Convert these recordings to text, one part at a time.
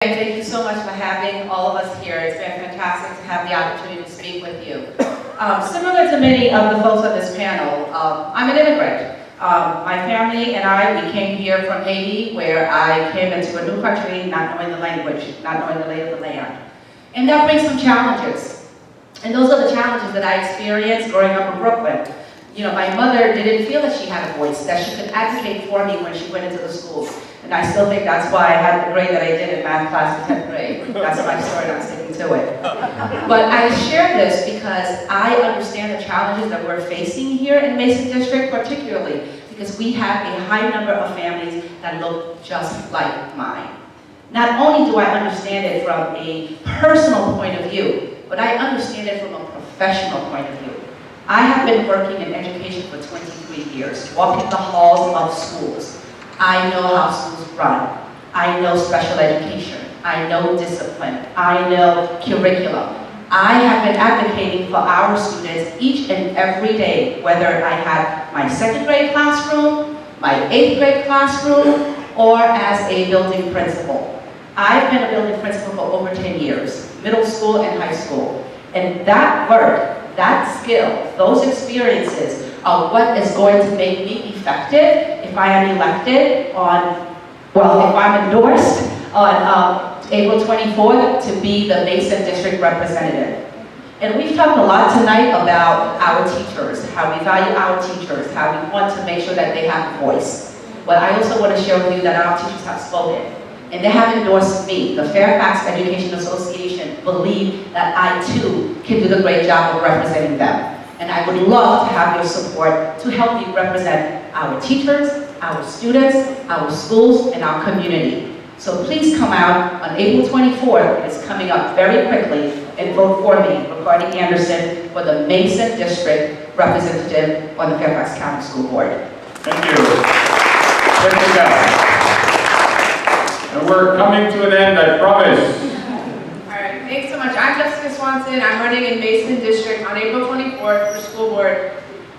And thank you so much for having all of us here. It's been fantastic to have the opportunity to speak with you. Similar to many of the folks on this panel, I'm an immigrant. My family and I, we came here from Haiti, where I came into a new country, not knowing the language, not knowing the lay of the land. And that brings some challenges. And those are the challenges that I experienced growing up in Brooklyn. You know, my mother didn't feel that she had a voice, that she could advocate for me when she went into the schools. And I still think that's why I had the grade that I did in math class in 10th grade. That's my story, and I'm sticking to it. But I share this because I understand the challenges that we're facing here in Mason District, particularly because we have a high number of families that look just like mine. Not only do I understand it from a personal point of view, but I understand it from a professional point of view. I have been working in education for 23 years, walking the halls of schools. I know how schools run. I know special education. I know discipline. I know curriculum. I have been advocating for our students each and every day, whether I had my 2nd grade classroom, my 8th grade classroom, or as a building principal. I've been a building principal for over 10 years, middle school and high school. And that work, that skill, those experiences are what is going to make me effective if I am elected on, well, if I'm endorsed on April 24th to be the Mason District representative. And we've talked a lot tonight about our teachers, how we value our teachers, how we want to make sure that they have a voice. But I also want to share with you that our teachers have spoken. And they have endorsed me. The Fairfax Education Association believe that I too can do the great job of representing them. And I would love to have your support to help me represent our teachers, our students, our schools, and our community. So please come out on April 24th, it's coming up very quickly, and vote for me, Ricardi Anderson, for the Mason District representative on the Fairfax County School Board. Thank you. Thank you, guys. And we're coming to an end, I promise. All right, thanks so much. I'm Jessica Swanson. I'm running in Mason District on April 24th for school board.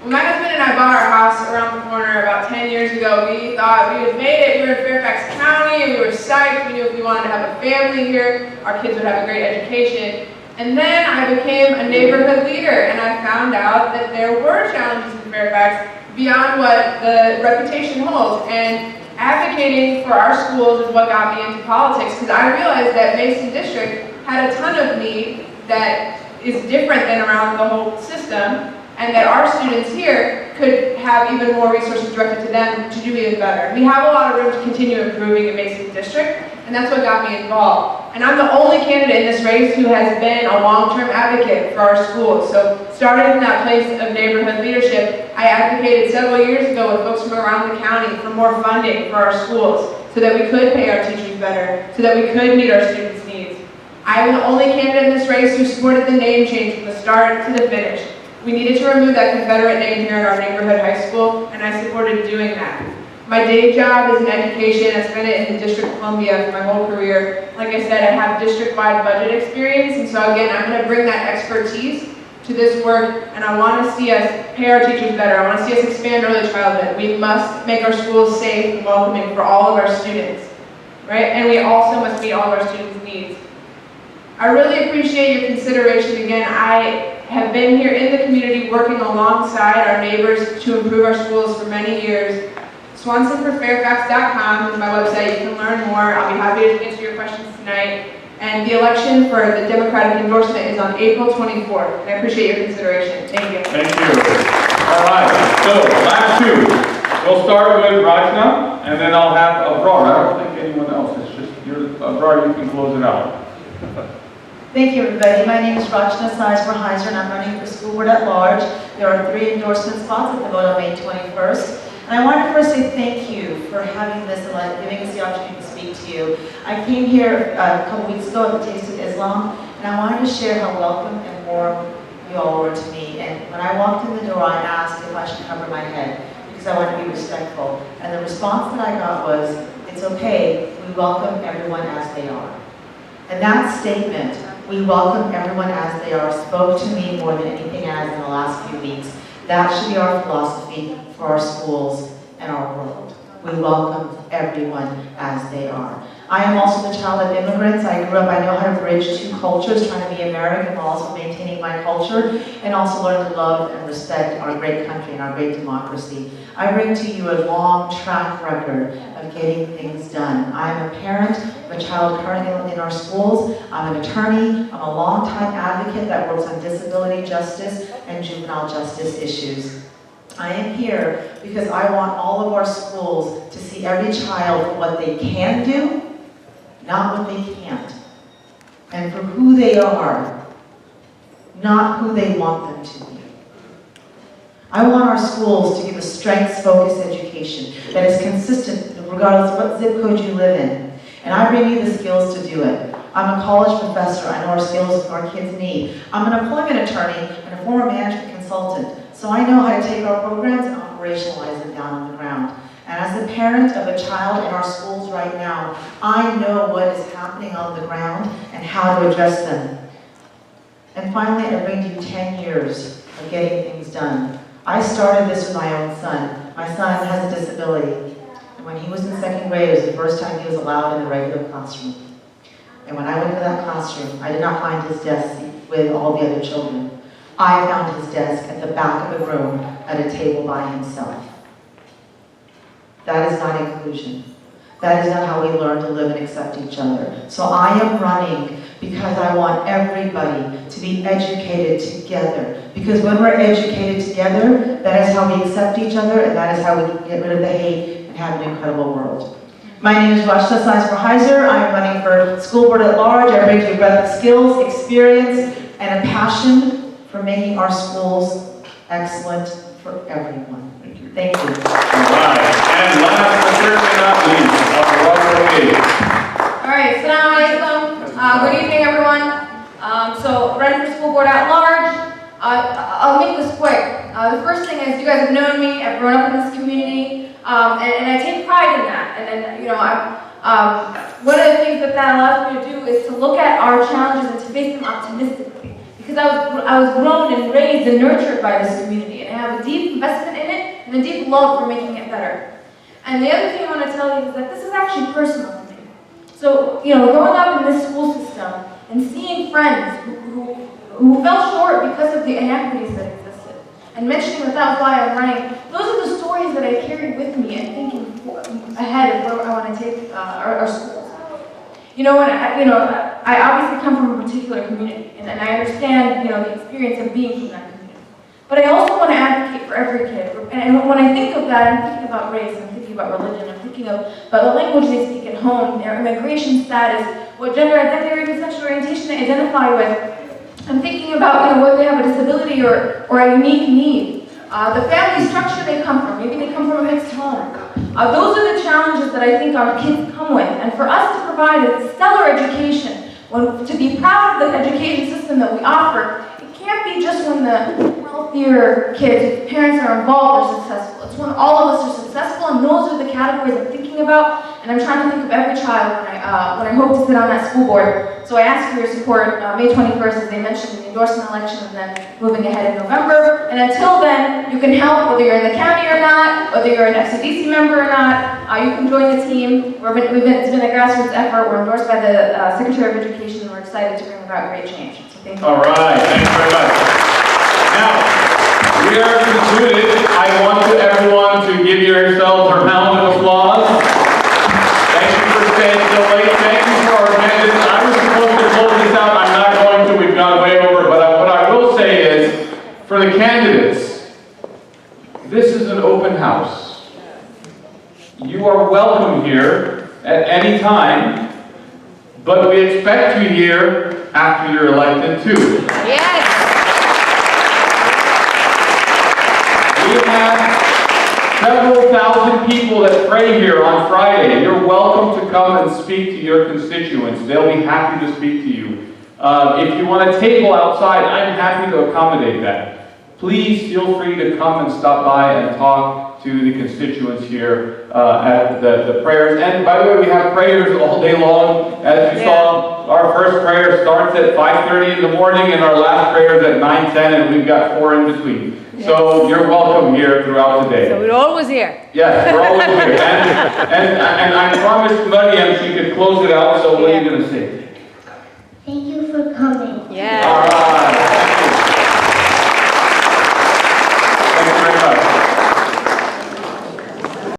When my husband and I bought our house around the corner about 10 years ago, we thought we had made it. We were in Fairfax County, and we were psyched. We knew if we wanted to have a family here, our kids would have a great education. And then I became a neighborhood leader, and I found out that there were challenges in Fairfax beyond what the reputation holds. And advocating for our schools is what got me into politics, because I realized that Mason District had a ton of need that is different than around the whole system, and that our students here could have even more resources directed to them to do even better. We have a lot of room to continue improving in Mason District, and that's what got me involved. And I'm the only candidate in this race who has been a long-term advocate for our schools. So starting from that place of neighborhood leadership, I advocated several years ago with folks from around the county for more funding for our schools so that we could pay our teachers better, so that we could meet our students' needs. I am the only candidate in this race who supported the name change from the start to the finish. We needed to remove that Confederate name here in our neighborhood high school, and I supported doing that. My day job is in education. I spent it in the District of Columbia for my whole career. Like I said, I have district-wide budget experience, and so again, I'm going to bring that expertise to this work, and I want to see us pay our teachers better. I want to see us expand early childhood. We must make our schools safe and welcoming for all of our students, right? And we also must meet all of our students' needs. I really appreciate your consideration. Again, I have been here in the community working alongside our neighbors to improve our schools for many years. SwansonforFairfax.com is my website. You can learn more. I'll be happy to answer your questions tonight. And the election for the Democratic endorsement is on April 24th. And I appreciate your consideration. Thank you. Thank you. All right, so last two. We'll start with Rajna, and then I'll have Abrar. I don't think anyone else. It's just your Abrar, you can close it out. Thank you, everybody. My name is Rajna Seisler-Heiser, and I'm running for school board at large. There are 3 endorsement spots at the vote on May 21st. And I want to first say thank you for having this and giving us the opportunity to speak to you. I came here a couple weeks ago at the Taste of Islam, and I wanted to share how welcome and warm you all were to me. And when I walked in the door, I asked if I should cover my head, because I want to be respectful. And the response that I got was, it's okay, we welcome everyone as they are. And that statement, we welcome everyone as they are, spoke to me more than anything has in the last few weeks. That should be our philosophy for our schools and our world. We welcome everyone as they are. I am also the child of immigrants. I grew up, I know how to bridge two cultures, trying to be American while also maintaining my culture, and also learn to love and respect our great country and our great democracy. I bring to you a long track record of getting things done. I'm a parent of a child currently in our schools. I'm an attorney. I'm a longtime advocate that works on disability justice and juvenile justice issues. I am here because I want all of our schools to see every child for what they can do, not what they can't, and for who they are, not who they want them to be. I want our schools to give a strengths-focused education that is consistent regardless of what zip code you live in. And I bring you the skills to do it. I'm a college professor. I know our skills our kids need. I'm an employment attorney and a former management consultant. So I know how to take our programs and operationalize them down on the ground. And as a parent of a child in our schools right now, I know what is happening on the ground and how to address them. And finally, I bring to you 10 years of getting things done. I started this with my own son. My son has a disability. And when he was in second grade, it was the first time he was allowed in the regular classroom. And when I went into that classroom, I did not find his desk with all the other children. I found his desk at the back of the room at a table by himself. That is not inclusion. That is not how we learn to live and accept each other. So I am running because I want everybody to be educated together. Because when we're educated together, that is how we accept each other, and that is how we get rid of the hate and have an incredible world. My name is Rachna Heiser. I am running for school board at large. I bring to you a breadth of skills, experience, and a passion for making our schools excellent for everyone. Thank you. Thank you. All right. And last but certainly not least, All right, Assalamu alaikum. Good evening, everyone. So, running for school board at large. I'll make this quick. The first thing is, you guys have known me. I've grown up in this community, and I take pride in that. And then, you know, one of the things that allows me to do is to look at our challenges and to face them optimistically. Because I was grown and raised and nurtured by this community, and I have a deep investment in it and a deep love for making it better. And the other thing I want to tell you is that this is actually personal to me. So, you know, growing up in this school system and seeing friends who fell short because of the inequities that existed, and mentioning that that's why I'm running, those are the stories that I carry with me and thinking ahead of where I want to take our schools. You know, I obviously come from a particular community, and I understand, you know, the experience of being from that community. But I also want to advocate for every kid. And when I think of that, I'm thinking about race, I'm thinking about religion, I'm thinking about the language they speak at home, their immigration status, what gender identity or even sexual orientation they identify with. I'm thinking about, you know, whether they have a disability or a unique need. The family structure they come from, maybe they come from a mixed home. Those are the challenges that I think our kids come with. And for us to provide a stellar education, to be proud of the education system that we offer, it can't be just when the wealthier kids, parents are involved, are successful. It's when all of us are successful, and those are the categories I'm thinking about. And I'm trying to think of every child when I hope to sit on that school board. So I ask for your support May 21st, as they mentioned, in the endorsement election, and then moving ahead in November. And until then, you can help, whether you're in the county or not, whether you're an FCDC member or not. You can join the team. It's been a grassroots effort. We're endorsed by the Secretary of Education, and we're excited to bring about great change. So thank you. All right, thanks very much. Now, we are concluded. I want everyone to give yourselves a round of applause. Thank you for staying so late. Thank you for our attendance. I was supposed to close this out. I'm not going to. We've gone way over. But what I will say is, for the candidates, this is an open house. You are welcome here at any time, but we expect you here after you're elected too. Yes. We have several thousand people that pray here on Friday. You're welcome to come and speak to your constituents. They'll be happy to speak to you. If you want a table outside, I'm happy to accommodate that. Please feel free to come and stop by and talk to the constituents here at the prayers. And by the way, we have prayers all day long. As you saw, our first prayer starts at 5:30 in the morning, and our last prayer is at 9:10, and we've got 4 in between. So you're welcome here throughout the day. So we're always here. Yes, we're always here. And I promised Mariam she could close it out, so what are you going to say? Thank you for coming. Yeah.